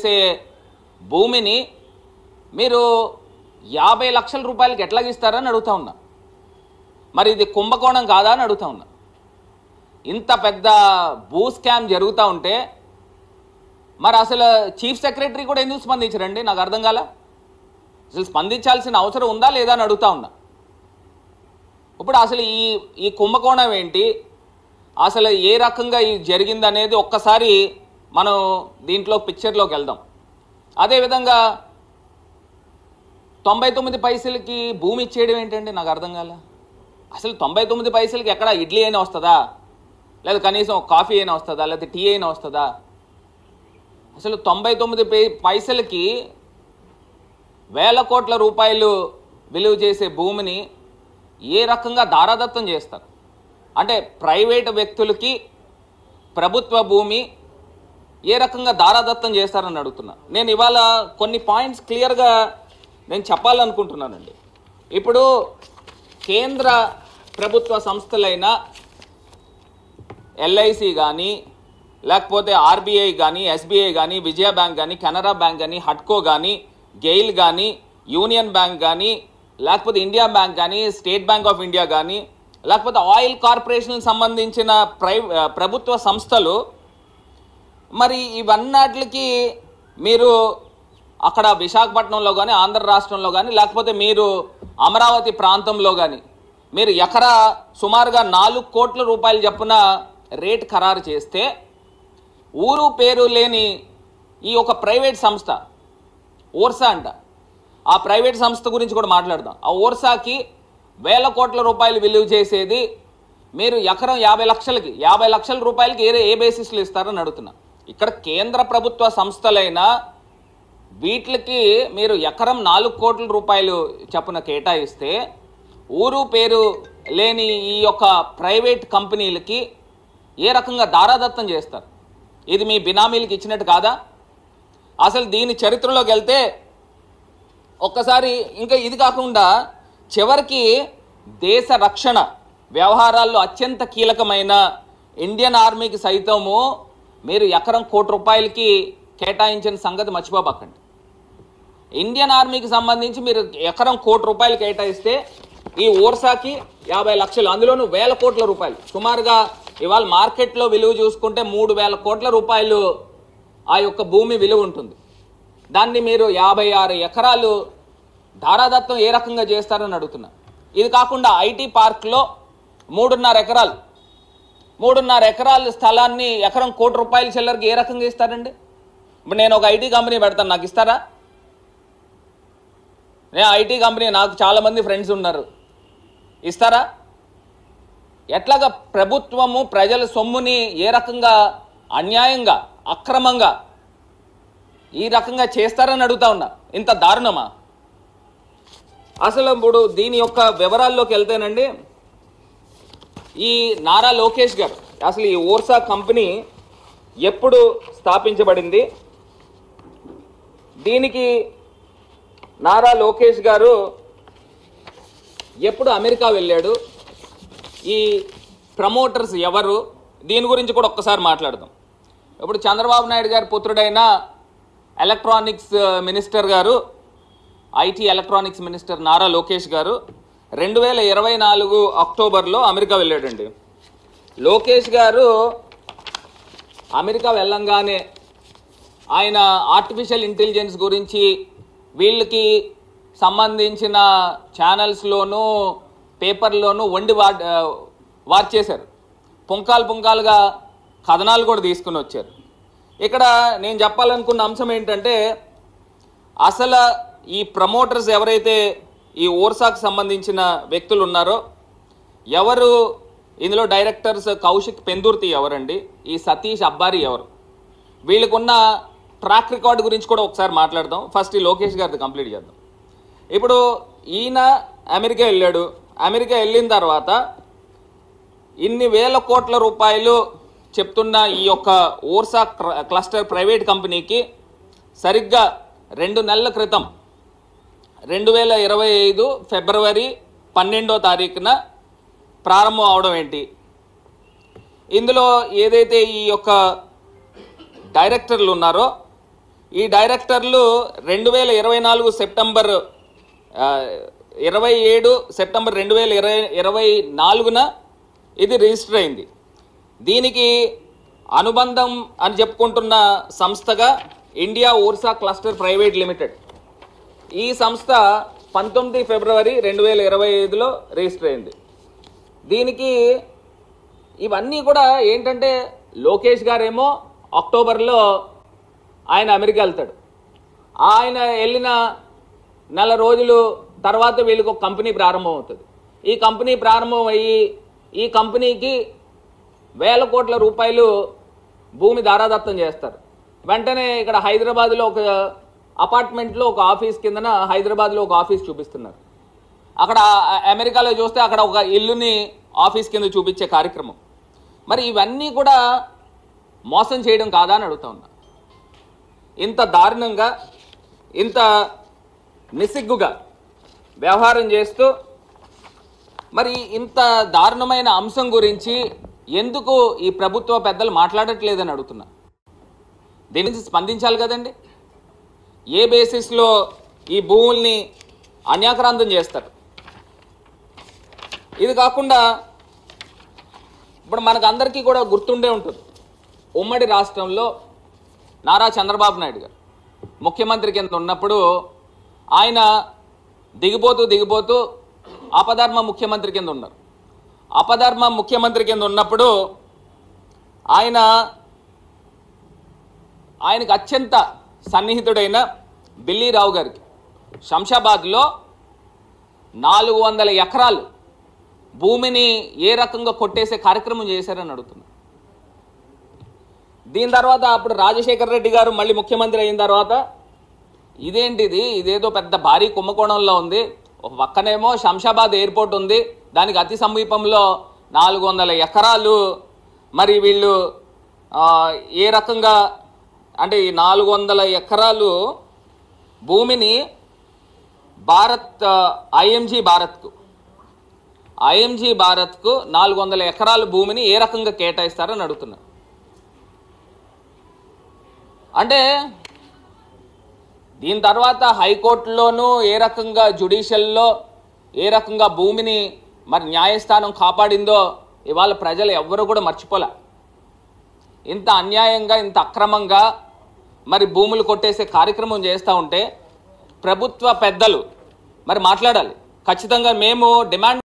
చేసే భూమిని మీరు 50 లక్షల రూపాయలకి ఎట్లా ఇస్తారని అడుగుతా ఉన్నా. మరి ఇది కుంభకోణం కాదా అని అడుగుతా ఉన్నా. ఇంత పెద్ద భూ స్కామ్ జరుగుతూ ఉంటే మరి అసలు చీఫ్ సెక్రటరీ కూడా ఎందుకు స్పందించరండి? నాకు అర్థం కాల. అసలు స్పందించాల్సిన అవసరం ఉందా లేదా అని అడుగుతా ఉన్నా. ఇప్పుడు అసలు ఈ కుంభకోణం ఏంటి, అసలు ఏ రకంగా ఇది జరిగిందనేది ఒక్కసారి మనం దీంట్లో పిక్చర్లోకి వెళ్దాం. అదేవిధంగా 99 పైసలకి భూమి ఇచ్చేయడం ఏంటండి? నాకు అర్థం కాల. అసలు 99 పైసలకి ఎక్కడ ఇడ్లీ అయినా వస్తుందా, లేదా కనీసం కాఫీ అయినా వస్తుందా, లేదా టీ అయినా వస్తుందా? అసలు 99 పైసలకి వేల కోట్ల రూపాయలు విలువ చేసే భూమిని ఏ రకంగా దారాదత్తం చేస్తారు? అంటే ప్రైవేటు వ్యక్తులకి ప్రభుత్వ భూమి ఏ రకంగా దారాదత్తం చేస్తారని అడుగుతున్నా. నేను ఇవాళ కొన్ని పాయింట్స్ క్లియర్గా నేను చెప్పాలనుకుంటున్నానండి. ఇప్పుడు కేంద్ర ప్రభుత్వ సంస్థలైన ఎల్ఐసి కానీ, లేకపోతే ఆర్బీఐ కానీ, ఎస్బీఐ కానీ, విజయ బ్యాంక్ కానీ, కెనరా బ్యాంక్ కానీ, హట్కో కానీ, గెయిల్ కానీ, యూనియన్ బ్యాంక్ కానీ, లేకపోతే ఇండియా బ్యాంక్ కానీ, స్టేట్ బ్యాంక్ ఆఫ్ ఇండియా కానీ, లేకపోతే ఆయిల్ కార్పొరేషన్ సంబంధించిన ప్రభుత్వ సంస్థలు, మరి ఇవన్నిటికి మీరు అక్కడ విశాఖపట్నంలో కానీ, ఆంధ్ర రాష్ట్రంలో కానీ, లేకపోతే మీరు అమరావతి ప్రాంతంలో కానీ మీరు ఎకరా సుమారుగా 4 కోట్ల రూపాయలు చొప్పున రేట్ ఖరారు చేస్తే ఊరు పేరు లేని ఈ ఒక ప్రైవేట్ సంస్థ ఓర్సా అంట, ఆ ప్రైవేట్ సంస్థ గురించి కూడా మాట్లాడదాం. ఆ ఓర్సాకి వేల కోట్ల రూపాయలు విలువ చేసేది మీరు ఎకరం 50 లక్షల రూపాయలకి ఏ బేసిస్లో ఇస్తారని అడుగుతున్నా. ఇక్కడ కేంద్ర ప్రభుత్వ సంస్థలైన వీటికి మీరు ఎకరం 4 కోట్ల రూపాయలు చొప్పున కేటాయిస్తే ఊరు పేరు లేని ఈ యొక్క ప్రైవేట్ కంపెనీలకి ఏ రకంగా దారాదత్తం చేస్తారు? ఇది మీ బినామీలకు ఇచ్చినట్టు కాదా? అసలు దీని చరిత్రలోకి వెళ్తే ఒక్కసారి ఇంకా ఇది కాకుండా చివరికి దేశ రక్షణ వ్యవహారాల్లో అత్యంత కీలకమైన ఇండియన్ ఆర్మీకి సైతము మీరు ఎకరం 1 కోటి రూపాయలకి కేటాయించిన సంగతి మర్చిపోబక్కండి. ఇండియన్ ఆర్మీకి సంబంధించి మీరు ఎకరం 1 కోటి రూపాయలు కేటాయిస్తే ఈ ఓర్సాకి 50 లక్షలు, అందులోనూ వేల కోట్ల రూపాయలు, సుమారుగా ఇవాళ మార్కెట్లో విలువ చూసుకుంటే 3,000 కోట్ల రూపాయలు ఆ యొక్క భూమి విలువ ఉంటుంది. దాన్ని మీరు 56 ఎకరాలు దారాదత్తం ఏ రకంగా చేస్తారని అడుగుతున్నా. ఇది కాకుండా ఐటీ పార్క్లో 3.5 ఎకరాల స్థలాన్ని ఎకరం 1 కోటి రూపాయల చిల్లరకి ఏ రకంగా ఇస్తారండి? ఇప్పుడు నేను ఒక ఐటీ కంపెనీ పెడతాను, నాకు ఇస్తారా? నేను ఐటీ కంపెనీ, నాకు చాలామంది ఫ్రెండ్స్ ఉన్నారు, ఇస్తారా? ఎట్లాగా ప్రభుత్వము ప్రజల సొమ్ముని ఏ రకంగా అన్యాయంగా అక్రమంగా ఈ రకంగా చేస్తారని అడుగుతా ఉన్నా. ఇంత దారుణమా? అసలు ఇప్పుడు దీని యొక్క వివరాల్లోకి వెళ్తేనండి, ఈ నారా లోకేష్ గారు అసలు ఈ ఓర్సా కంపెనీ ఎప్పుడు స్థాపించబడింది, దీనికి నారా లోకేష్ గారు ఎప్పుడు అమెరికా వెళ్ళాడు, ఈ ప్రమోటర్స్ ఎవరు, దీని గురించి కూడా ఒక్కసారి మాట్లాడదాం. ఇప్పుడు చంద్రబాబు నాయుడు గారి పుత్రుడైన ఎలక్ట్రానిక్స్ మినిస్టర్ గారు, IT electronics minister Nara Lokesh గారు 2024 అక్టోబర్లో అమెరికా వెళ్ళాడండి. లోకేష్ గారు అమెరికా వెళ్ళంగానే ఆయన ఆర్టిఫిషియల్ ఇంటెలిజెన్స్ గురించి వీళ్ళకి సంబంధించిన ఛానల్స్లోనూ పేపర్లోనూ వండి వార్చేశారు. పుంకాలుగా కథనాలు కూడా తీసుకుని వచ్చారు. ఇక్కడ నేను చెప్పాలనుకున్న అంశం ఏంటంటే, అసలు ఈ ప్రమోటర్స్ ఎవరైతే ఈ ఓర్సాకు సంబంధించిన వ్యక్తులు ఉన్నారో, ఎవరు ఇందులో డైరెక్టర్స్, కౌశిక్ పెందుర్తి ఎవరండి, ఈ సతీష్ అబ్బారి ఎవరు, వీళ్ళకున్న ట్రాక్ రికార్డు గురించి కూడా ఒకసారి మాట్లాడదాం. ఫస్ట్ ఈ లోకేష్ గారిది కంప్లీట్ చేద్దాం. ఇప్పుడు ఈయన అమెరికా వెళ్ళాడు. అమెరికా వెళ్ళిన తర్వాత ఇన్ని వేల కోట్ల రూపాయలు చెప్తున్న ఈ యొక్క ఓర్సా క్లస్టర్ ప్రైవేట్ కంపెనీకి సరిగ్గా 2 నెలల క్రితం 2025 ఫిబ్రవరి 12వ తారీఖున ప్రారంభం అవడం ఏంటి? ఇందులో ఏదైతే ఈ యొక్క డైరెక్టర్లు ఉన్నారో ఈ డైరెక్టర్లు 2024 సెప్టెంబర్ 27 సెప్టెంబర్ 2024న ఇది రిజిస్టర్ అయింది. దీనికి అనుబంధం అని చెప్పుకుంటున్న సంస్థగా ఇండియా ఓర్సా క్లస్టర్ ప్రైవేట్ లిమిటెడ్. ఈ సంస్థ 19 ఫిబ్రవరి 2025లో రిజిస్టర్ అయింది. దీనికి ఇవన్నీ కూడా ఏంటంటే లోకేష్ గారేమో అక్టోబర్లో ఆయన అమెరికా వెళ్తాడు. ఆయన వెళ్ళిన నెల రోజులు తర్వాత వీళ్ళకి ఒక కంపెనీ ప్రారంభం అవుతుంది. ఈ కంపెనీ ప్రారంభం అయ్యి ఈ కంపెనీకి వేల కోట్ల రూపాయలు భూమి దారాదత్తం చేస్తారు. వెంటనే ఇక్కడ హైదరాబాద్లో ఒక అపార్ట్మెంట్లో ఒక ఆఫీస్ కిందన హైదరాబాద్లో ఒక ఆఫీస్ చూపిస్తున్నారు. అక్కడ అమెరికాలో చూస్తే అక్కడ ఒక ఇల్లుని ఆఫీస్ కింద చూపించే కార్యక్రమం. మరి ఇవన్నీ కూడా మోసం చేయడం కాదా అని అడుగుతా ఉన్నా. ఇంత దారుణంగా ఇంత నిస్సిగ్గుగా వ్యవహారం చేస్తూ మరి ఇంత దారుణమైన అంశం గురించి ఎందుకు ఈ ప్రభుత్వ పెద్దలు మాట్లాడట్లేదని అడుగుతున్నా. దీని నుంచి స్పందించాలి కదండి. ఏ బేసిస్లో ఈ భూముల్ని అన్యాక్రాంతం చేస్తారు? ఇది కాకుండా ఇప్పుడు మనకు అందరికీ కూడా గుర్తుండే ఉంటుంది, ఉమ్మడి రాష్ట్రంలో నారా చంద్రబాబు నాయుడు గారు ముఖ్యమంత్రి కింద ఉన్నప్పుడు ఆయన దిగిపోతూ అపధర్మ ముఖ్యమంత్రి కింద ఉన్నారు. అపధర్మ ముఖ్యమంత్రి కింద ఉన్నప్పుడు ఆయనకు అత్యంత సన్నిహితుడైన బిల్లీరావు గారికి శంషాబాద్లో 400 ఎకరాలు భూమిని ఏ రకంగా కొట్టేసే కార్యక్రమం చేశారని అడుగుతున్నారు. దీని తర్వాత అప్పుడు రాజశేఖర రెడ్డి గారు మళ్ళీ ముఖ్యమంత్రి అయిన తర్వాత ఇదేదో పెద్ద భారీ కుంభకోణంలో ఉంది. ఒక పక్కనేమో శంషాబాద్ ఎయిర్పోర్ట్ ఉంది, దానికి అతి సమీపంలో 400 ఎకరాలు. మరి వీళ్ళు ఏ రకంగా అంటే ఈ 400 ఎకరాలు భూమిని ఐఎంజీ భారత్కు 400 ఎకరాల భూమిని ఏ రకంగా కేటాయిస్తారని అడుగుతున్నారు. అంటే దీని తర్వాత హైకోర్టులోనూ ఏ రకంగా జ్యుడిషియల్లో ఏ రకంగా భూమిని మరి న్యాయస్థానం కాపాడిందో ఇవాళ ప్రజలు ఎవ్వరూ కూడా మర్చిపోలే. ఇంత అన్యాయంగా ఇంత అక్రమంగా మరి భూములు కొట్టేసే కార్యక్రమం చేస్తూ ఉంటే ప్రభుత్వ పెద్దలు మరి మాట్లాడాలి. ఖచ్చితంగా మేము డిమాండ్